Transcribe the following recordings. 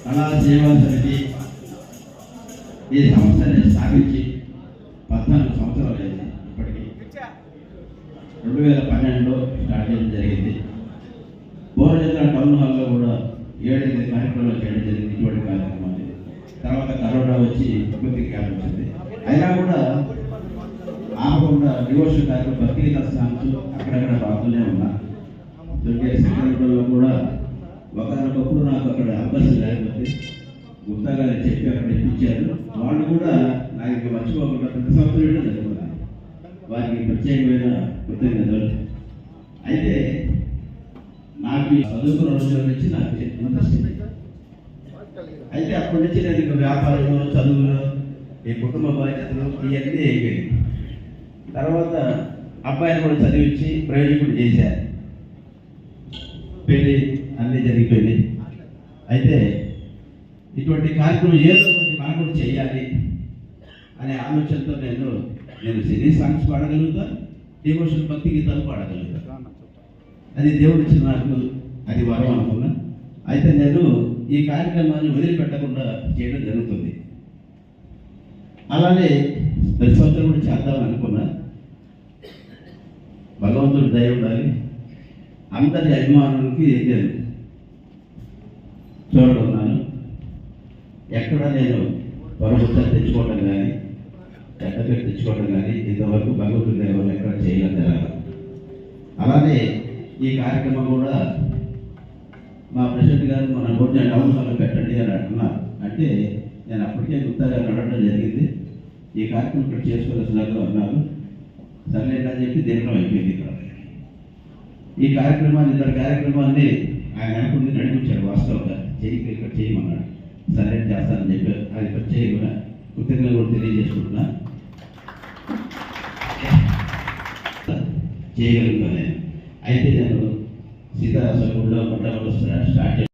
కళా సేవా సమితి ఈ సంస్థని స్థాపించి 14 సంవత్సరాలు అయింది. ఇప్పటికీ 2012లో స్టార్ట్ చేయడం జరిగింది. బోరజల్ల టౌన్ హాల్లో కూడా 7 కార్యక్రమాలు చేయడం జరిగింది. ఇటువంటి కార్యక్రమాలు తర్వాత కరోనా వచ్చి కొద్ది గ్యాప్ వచ్చింది. అయినా కూడా ఆపకుండా డివోషన్ కార్యక్రమం భక్తిగీత సాంగ్స్ అక్కడక్కడ పాడుతూనే ఉన్నా. సెకండరీలో కూడా ఒకనొకప్పుడు నాకు అక్కడ అవకాశం లేకపోతే గుప్తా గారు చెప్పి అక్కడ ఇప్పించారు. వాళ్ళు కూడా నాకు ఇంకా మర్చిపోకుండా ప్రతి సంవత్సరం జరుగుతుంది. వారికి ప్రత్యేకమైన కృతజ్ఞతలు. అయితే నాకు ఈ చదువుకున్న రోజుల నుంచి నాకు ఇంట్రెస్ట్. అయితే అప్పటి నుంచి నేను ఇంకా వ్యాపారంలో చదువులో ఈ కుటుంబ బాధ్యతలు ఇవన్నీ అయిపోయింది. తర్వాత అబ్బాయిని కూడా చదివించి ప్రయోజకుడు చేశారు. పెళ్ళి అన్నీ జరిగిపోయింది. అయితే ఇటువంటి కార్యక్రమం ఏదో ఒకటి మనం కూడా చేయాలి అనే ఆలోచనతో నేను సినీ సాంగ్స్ పాడగలుగుతా, డివోషన్ భక్తి గీతాలు పాడగలుగుతా. అది దేవుడు ఇచ్చిన నాకు అది వరం అనుకున్నా. అయితే నేను ఈ కార్యక్రమాన్ని వదిలిపెట్టకుండా చేయడం జరుగుతుంది. అలానే ప్రతి సంవత్సరం కూడా చేద్దామని అనుకున్నా. భగవంతుడు దయ ఉండాలి. అందరి అభిమానులకి నేను చూడనున్నాను. ఎక్కడ నేను పరమృత్యాలు తెచ్చుకోవడం కానీ చెడ్డపేరు తెచ్చుకోవడం కానీ ఇంతవరకు భగవంతుడి దైవం ఎక్కడ చేయలేదు. అలానే ఈ కార్యక్రమం కూడా మా ప్రెసిడెంట్ గారు మన భోజన టౌన్ హాల్లో పెట్టండి అని అంటున్నారు. అంటే నేను అప్పటికే గుప్తా గారు అడగడం జరిగింది. ఈ కార్యక్రమం ఇక్కడ చేసుకోవాల్సినట్లు అన్నారు. సర్లేదని చెప్పి దీనిలో అయిపోయింది. ఇక్కడ ఈ కార్యక్రమాన్ని ఇతర కార్యక్రమాన్ని ఆయన అనుకుంది నడిపించాడు. వాస్తవంగా ఇక్కడ చేయమన్నాడు. సరే చేస్తానని చెప్పి అది ప్రత్యేకమైన తెలియజేసుకుంటున్నా. చేయగలుగుతాను. అయితే నేను సీతారామగుడిలో మొట్టమొదటి స్టార్ట్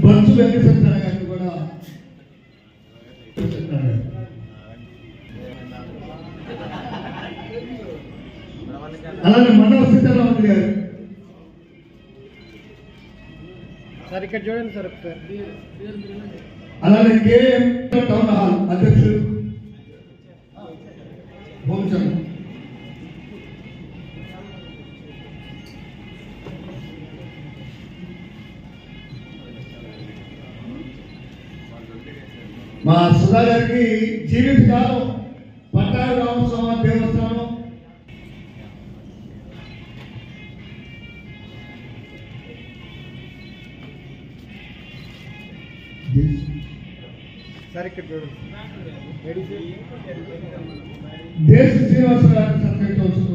బొత్స వెంకటేశ్వర గారిని కూడా అలాగే మండల సీతారామన్ గారు సార్ ఇక్కడ చూడండి సార్ ఒకసారి. అలాగే కేఎం టౌన్ హాల్ అధ్యక్షుడు భూమిచంద్ర, మా సుధా గారికి జీవితకాలం పట్టాభి రామస్వామి దేవస్థానం సార్ ఇక్కడ చూడండి. దేశ శ్రీనివాసరావు గారిని సత్కరించవలసింది.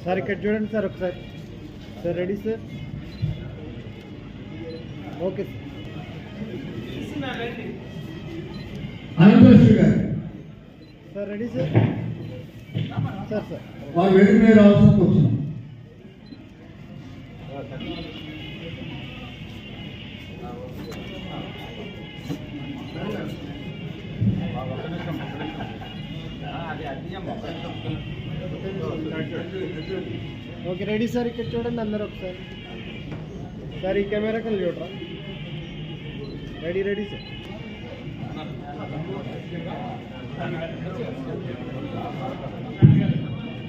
సార్ ఇక్కడ చూడండి సార్ ఒకసారి. Sir ready sir? Okay sir. Ananthalakshmi గారు sir ready sir? Sir sir వారు వేదిక మీద రావాల్సిన కూర్చున్నాం. Okay ready sir. ఇక్కడ చూడండి అందరు ఒకసారి. సార్ ఈ కెమెరా కల్ చూడరా. Ready ready sir.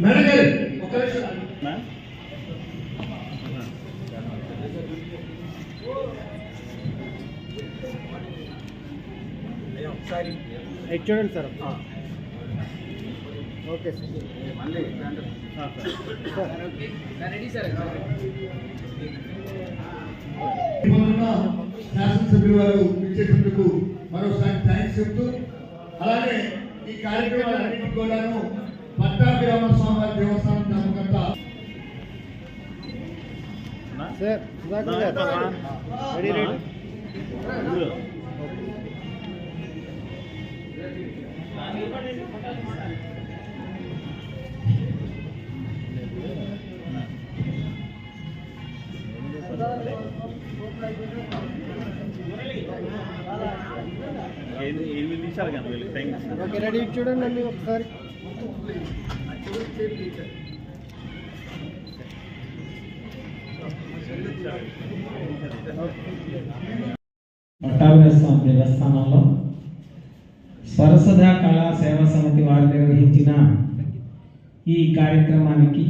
మేడం గారు ఒక నిమిషం. ఇది చూడండి సార్. Okay sir. శాసనసభ్యుల వారు ఇచ్చేటందుకు మరోసారి థ్యాంక్స్ చెప్తూ, అలాగే ఈ కార్యక్రమాలన్నింటినీ కూడాను పట్టాభి రామస్వామి వారి దేవస్థానం ధర్మకర్త సార్ సుధాకర్ గారు రెడీ రెడీ. ఓకే రెడీ చూడండి అండి ఒకసారి. పట్టాభి స్వామి దేవస్థానంలో స్వరసదా కళా సేవా సమితి వారు నిర్వహించిన ఈ కార్యక్రమానికి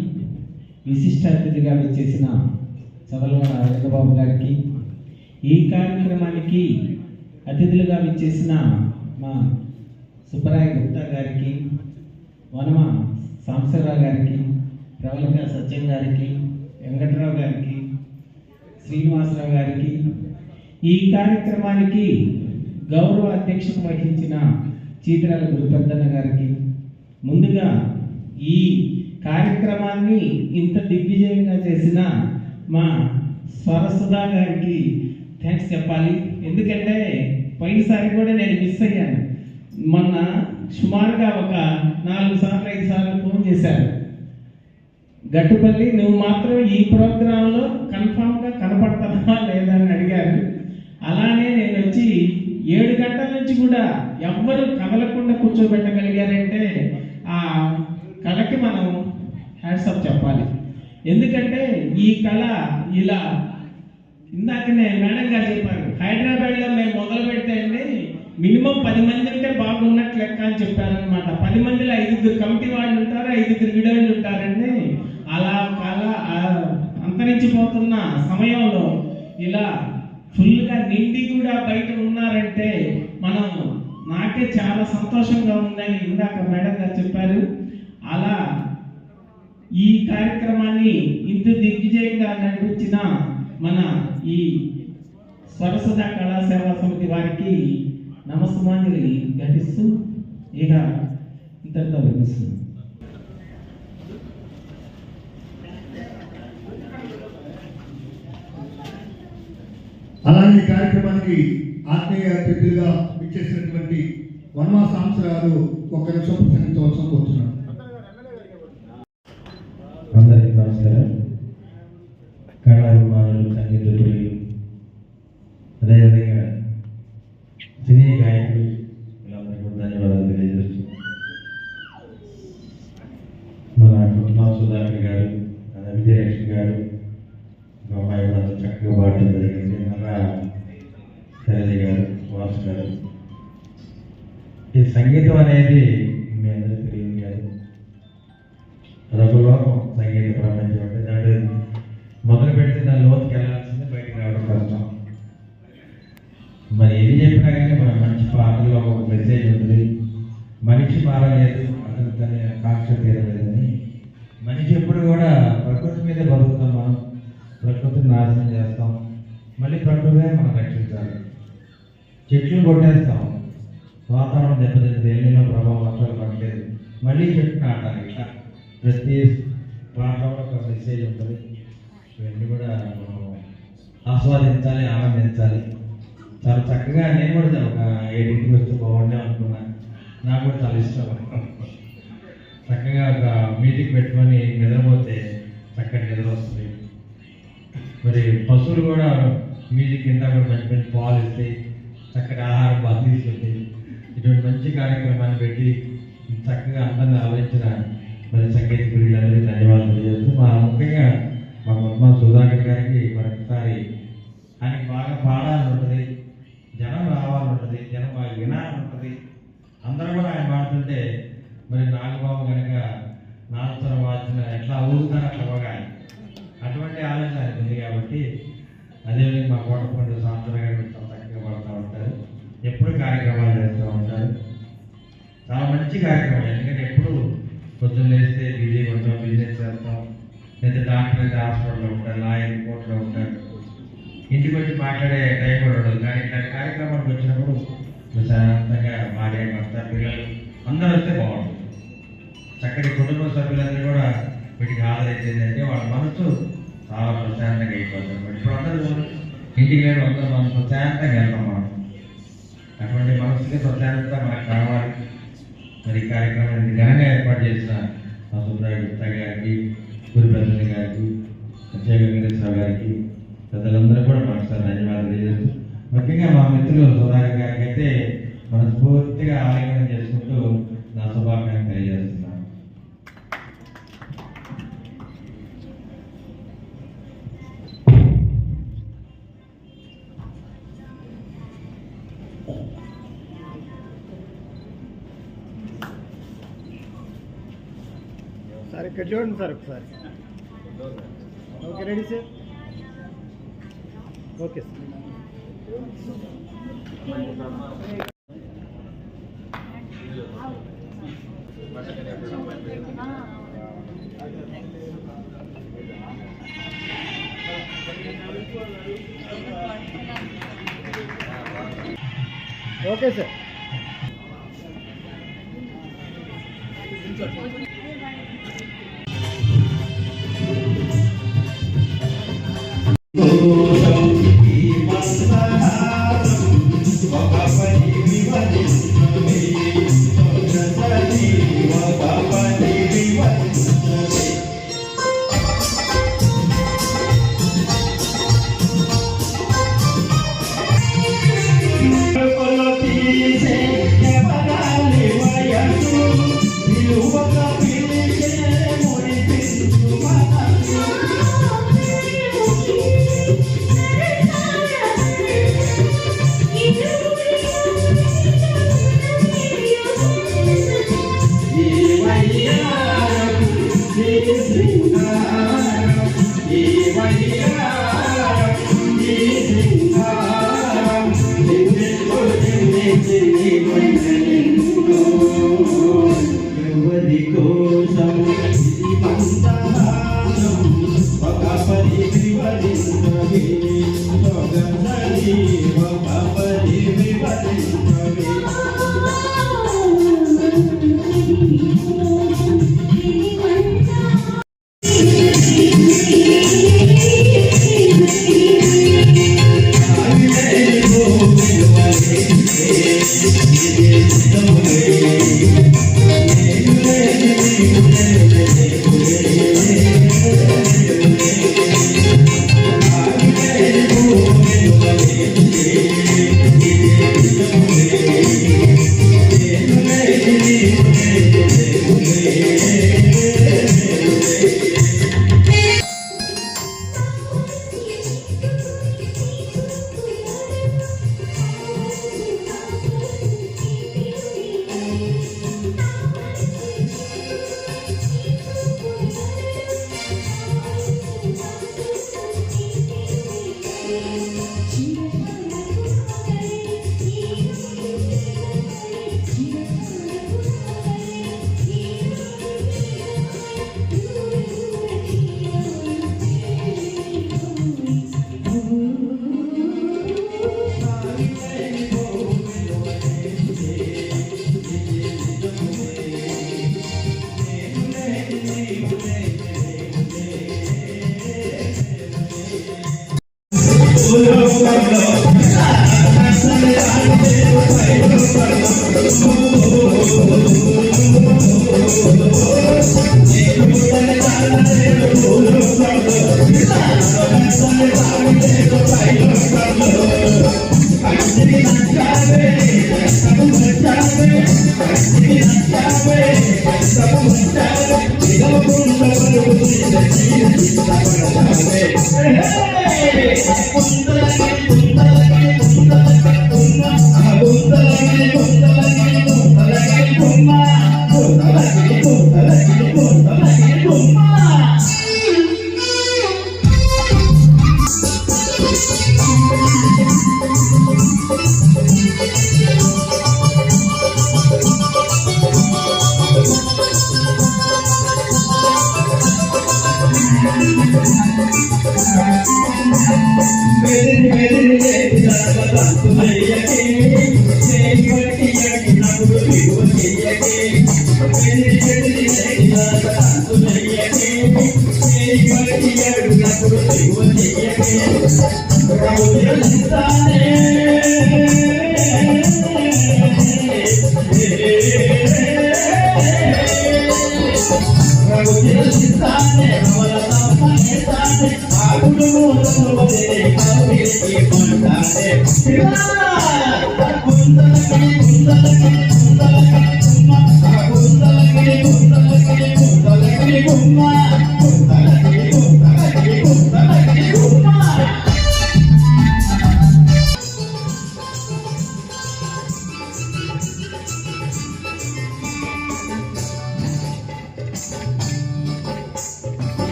విశిష్ట అతిథిగా వచ్చేసిన చదలవాడ రంగబాబు గారికి, ఈ కార్యక్రమానికి అతిథులుగా విచ్చేసిన మా సుబ్బరాయ గుప్తా గారికి, వనమ సాంబశివరావు గారికి, ప్రవళిక సత్యం గారికి, వెంకటరావు గారికి, శ్రీనివాసరావు గారికి, ఈ కార్యక్రమానికి గౌరవ అధ్యక్షత వహించిన చీతరాల గురుపెద్దన్న గారికి, ముందుగా ఈ కార్యక్రమాన్ని ఇంత దిగ్విజయంగా చేసిన మా స్వరసుధా గారికి థ్యాంక్స్ చెప్పాలి. ఎందుకంటే పోయినసారి కూడా నేను మిస్ అయ్యాను. మొన్న సుమారుగా ఒక 4 సార్లు 5 సార్లు ఫోన్ చేశారు. గట్టుపల్లి నువ్వు మాత్రం ఈ ప్రోగ్రాంలో కన్ఫామ్గా కనపడతావా లేదా అని అడిగారు. అలానే నేను వచ్చి 7 గంటల నుంచి కూడా ఎవ్వరు కదలకుండా కూర్చోబెట్టగలిగారంటే ఆ కళకి మనం హ్యాట్సాప్ చెప్పాలి. ఎందుకంటే ఈ కళ ఇలా ఇందాకనే మేడం గారు చెప్పారు, హైదరాబాద్లో మేము మొదలు పెడితే అండి మినిమం 10 మంది ఉంటే బాగున్నట్లు లెక్క అని చెప్పారనమాట. 10 మందిలో 5 కమిటీ వాళ్ళు ఉంటారు, 5 విడోళ్ళు ఉంటారండి. అలా కళ అంతరించిపోతున్న సమయంలో ఇలా ఫుల్గా నిండి కూడా బయట ఉన్నారంటే మనం నాకే చాలా సంతోషంగా ఉందని ఇందాక మేడం గారు చెప్పారు. అలా ఈ కార్యక్రమాన్ని ఇంత దిగ్విజయంగా నడిపించిన మన ఈ స్వరసుధా కళా సేవా సమితి వారికి నమస్సుమాంజలి ఘటిస్తూ ఇక ఇంతటితో వినిపిస్తుంది. కార్యక్రమానికి ఆత్మీయ అతిథులుగా ఇచ్చేసినటువంటి వర్మ సాంస గారు ఒక నిమిషం ప్రసంగించవలసిన కోరుతున్నాను. అందరికీ నమస్కారం. కళాభిమానులు, సంగీత ప్రియులు, అదేవిధంగా సినీ గాయకులు వీళ్ళందరికీ కూడా ధన్యవాదాలు తెలియజేస్తున్నాను. మన కుటుంబ సుధాకర్ గారు, విజయలక్ష్మి గారు, అమ్మాయి కూడా చక్కగా పాడడం జరిగింది. మన శైలజ గారు, వాసు గారు. ఈ సంగీతం అనేది మీ అందరికీ తెలియదు కాదు, అదొక లోకం. సంగీత ప్రపంచం అంటే దాంట్లో మొదలు పెడితే దాని లోతుకి వెళ్ళాల్సిందే, బయటకు రావడం కష్టం. మరి ఏది చెప్పినా కానీ మన మంచి పాటల్లో ఒక మెసేజ్ ఉంటుంది. మనిషి మారలేదు, అతను తన కాంక్ష తీరలేదని. మనిషి ఎప్పుడు కూడా ప్రకృతి మీద బతుకుతాం. మనం ప్రకృతిని నాశనం చేస్తాం, మళ్ళీ ప్రకృతినే మనం రక్షించాలి. చెట్లు కొట్టేస్తాం, వాతావరణం దెబ్బతింటుంది, ఎన్నెన్నో ప్రభావం వర్షాలు పడలేదు, మళ్ళీ చెట్టు నాటాలి. ఇట్లా ప్రతి పాటలో ఒక మెసేజ్ ఉంటుంది. ఇవన్నీ కూడా మనం ఆస్వాదించాలి, ఆనందించాలి. చాలా చక్కగా నేను కూడా ఒక 7ంటికి వస్తే బాగుండే అనుకున్నాను. నాకు కూడా చాలా ఇష్టం. చక్కగా ఒక మీటింగ్ పెట్టుకొని నిద్రపోతే చక్కటి నిద్ర వస్తుంది. మరి పశువులు కూడా మ్యూజిక్ కింద కూడా మంచి మంచి పాలు ఇస్తాయి, చక్కటి ఆహారం బాగా తీసుకుంటాయి. ఇటువంటి మంచి కార్యక్రమాన్ని పెట్టి చక్కగా అందరిని ఆలోచించిన మరి సంగీత ప్రియులందరికీ ధన్యవాదాలు తెలియజేస్తూ, ముఖ్యంగా మా పద్మ సుధాకర్ గారికి మరొకసారి ఆయనకి బాగా పాడాలని ఉంటుంది, జనం రావాలని ఉంటుంది, జనం బాగా వినాలని ఉంటుంది. అందరూ కూడా ఆయన పాడుతుంటే మరి నాగబాబు కనుక నాలుగుతర వాచిన ఎట్లా ఊగుతారో అట్లా పోగాలి, అటువంటి ఆలోచన ఆయనకు ఉంది. కాబట్టి అదేవిధంగా మా కోటపండు సాంతర గారు చక్కగా పడుతూ ఉంటారు, ఎప్పుడు కార్యక్రమాలు చేస్తూ ఉంటారు. చాలా మంచి కార్యక్రమం. ఎందుకంటే ఎప్పుడు పొద్దున్న లేస్తే డీజే కొంటాం, బిజినెస్ చేస్తాం, లేదా డాక్టర్ అయితే హాస్పిటల్లో ఉంటారు, లాయర్ కోర్టులో ఉంటారు, ఇంటికి వచ్చి మాట్లాడే టైం కూడా ఉండదు. కానీ ఇట్లాంటి కార్యక్రమానికి వచ్చినప్పుడు ప్రశాంతంగా భార్య, భర్త, పిల్లలు అందరూ వస్తే బాగుంటుంది. చక్కటి కుటుంబ సభ్యులందరూ కూడా వీటికి హాజరైందంటే వాళ్ళ మనసు చాలా ప్రశాంతంగా అయిపోతుంది. ఇప్పుడు అందరూ ఇంటికి లేరు, అందరూ మనం ప్రశాంతంగా వెళ్తాం. మనం అటువంటి మనసుకి ప్రశాంతత మనకు కావాలి. మరి ఈ కార్యక్రమాన్ని ఘనంగా ఏర్పాటు చేసిన మా సుబ్రాయ గుప్తా గారికి, గురుప్రసాద్ గారికి, అజయ్ వెంకటేశ్వర గారికి, పెద్దలందరూ కూడా మనసారి ధన్యవాదాలు తెలియజేస్తూ, ముఖ్యంగా మా మిత్రులు సుధాకర్ గారికి అయితే మనస్ఫూర్తిగా ఆలింగనం చేసుకుంటూ నా శుభాకాంక్షలు తెలియజేస్తున్నాను. సార్ ఇక్కడ చూడండి సార్ ఒకసారి. Okay, ready sir? Okay sir. Okay sir. Oh Hare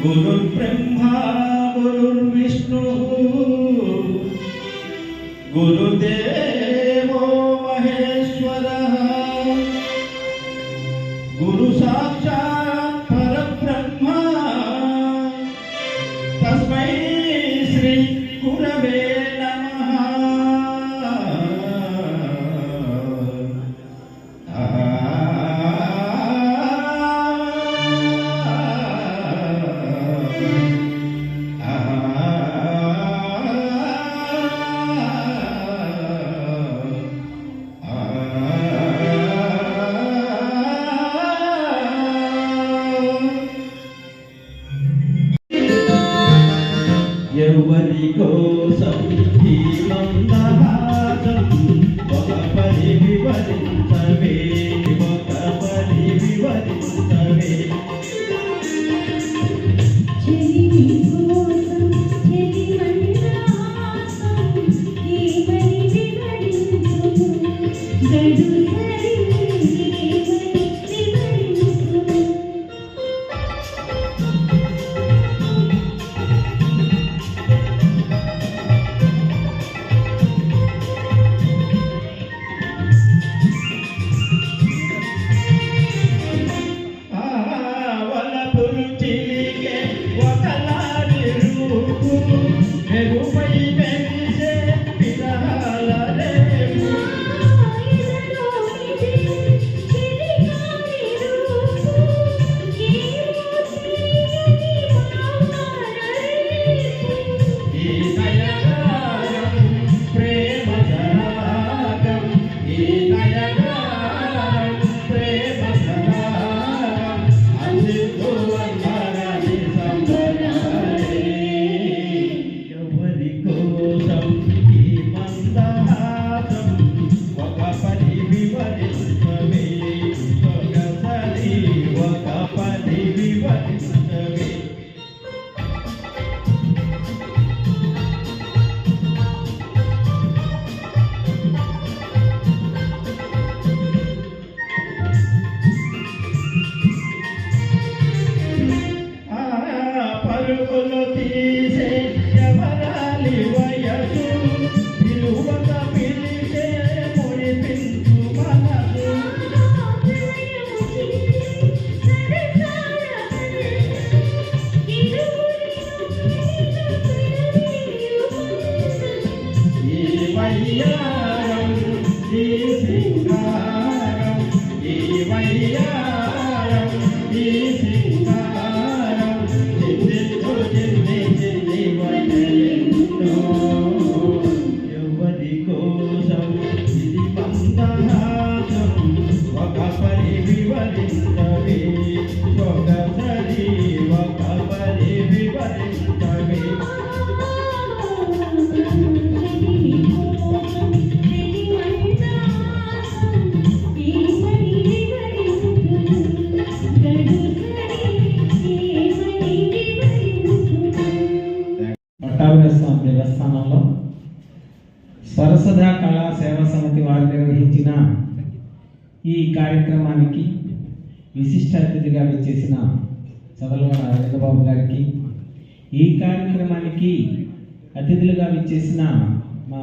गुरुर्ब्रह्मा गुरुर्विष्णुः गुरुदेवो महेश्वरः गुरु साक्षात् परब्रह्म तस्मै श्री गुरवे नमः। ఎవరి కోసం ఈ మందహాసం ఒక పరి వివరించవే ఒక పరి వివరించవే పరుగులు తీసే ఎవరాలి వయసు విలువక పిలిచే ముడిపించు మనసు ఈ వయ్యారం ఈ సింగారం ఈ వయ్యారం ఈ సింగారం ఎవరి కోసం ఇది మందహాసం ఒక పరి వివరించవే ఒకసారి ఒక పరి వివరించవే పట్టాభిరామ దేవస్థానంలో స్వరసదా కళా సేవా సమితి వారు నిర్వహించిన ఈ కార్యక్రమానికి విశిష్ట అతిథిగా విచ్చేసిన చదలవాడ అరవిందబాబు గారికి, ఈ కార్యక్రమానికి అతిథులుగా విచ్చేసిన మా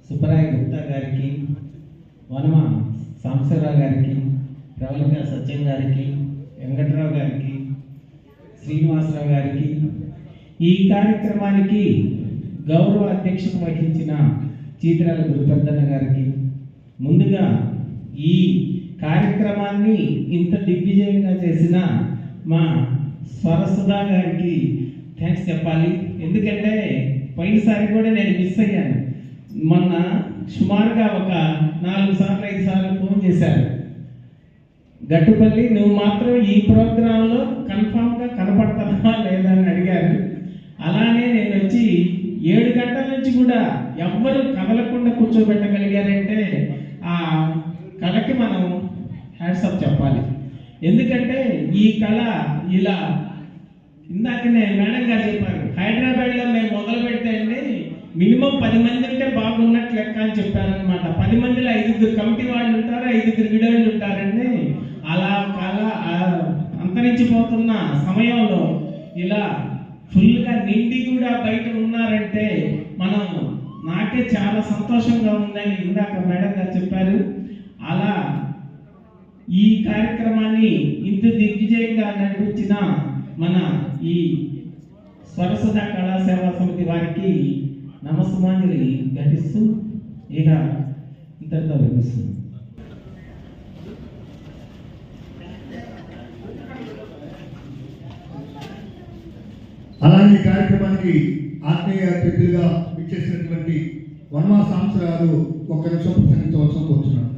సుబ్బరాయ గుప్తా గారికి, వనమ సాంబశివరావు గారికి, ప్రవళిక సత్యం గారికి, వెంకట్రావు గారికి, శ్రీనివాసరావు గారికి, ఈ కార్యక్రమానికి గౌరవ అధ్యక్షత వహించిన చీతిరాల గురుపెద్దన్న గారికి, ముందుగా ఈ కార్యక్రమాన్ని ఇంత దిగ్విజయంగా చేసిన మా స్వరసుధా గారికి థ్యాంక్స్ చెప్పాలి. ఎందుకంటే పోయినసారి కూడా నేను మిస్ అయ్యాను. మొన్న సుమారుగా ఒక 4 సార్లు 5 సార్లు ఫోన్ చేశారు, గట్టుపల్లి నువ్వు మాత్రం ఈ ప్రోగ్రాంలో కన్ఫామ్గా కనపడతావా లేదా అని అడిగారు. అలానే నేను వచ్చి 7 గంటల నుంచి కూడా ఎవ్వరు కదలకుండా కూర్చోబెట్టగలిగారంటే ఆ కళకి మనం హ్యాట్సప్ చెప్పాలి. ఎందుకంటే ఈ కళ ఇలా ఇందాకనే మేడం గారు చెప్పారు, హైదరాబాద్లో మేము మొదలు పెడితే అండి మినిమం 10 మంది ఉంటే బాగున్నట్లు లెక్క అని చెప్పారనమాట. 10 మందిలో 5 కమిటీ వాళ్ళు ఉంటారు, 5 విడోళ్ళు ఉంటారండి. అలా కళ అంతరించిపోతున్న సమయంలో ఇలా ఫుల్గా నిండి కూడా బయట ఉన్నారంటే మనం నాకే చాలా సంతోషంగా ఉందని ఇందాక మేడం గారు చెప్పారు. అలా ఈ కార్యక్రమాన్ని ఇంత దిగ్విజయంగా నడిపించిన మన ఈ స్వరసద కళాసేవా సమితి వారికి నమస్సుమాంజలి ఘటిస్తూ ఇక ఇంతటితో వినిపిస్తుంది. అలాగే ఈ కార్యక్రమానికి ఆత్మీయ అతిథులుగా ఇచ్చేసినటువంటి వర్మ సాంస గారు ఒక నిమిషం ప్రసంగించవలసిన కోరుతున్నాను.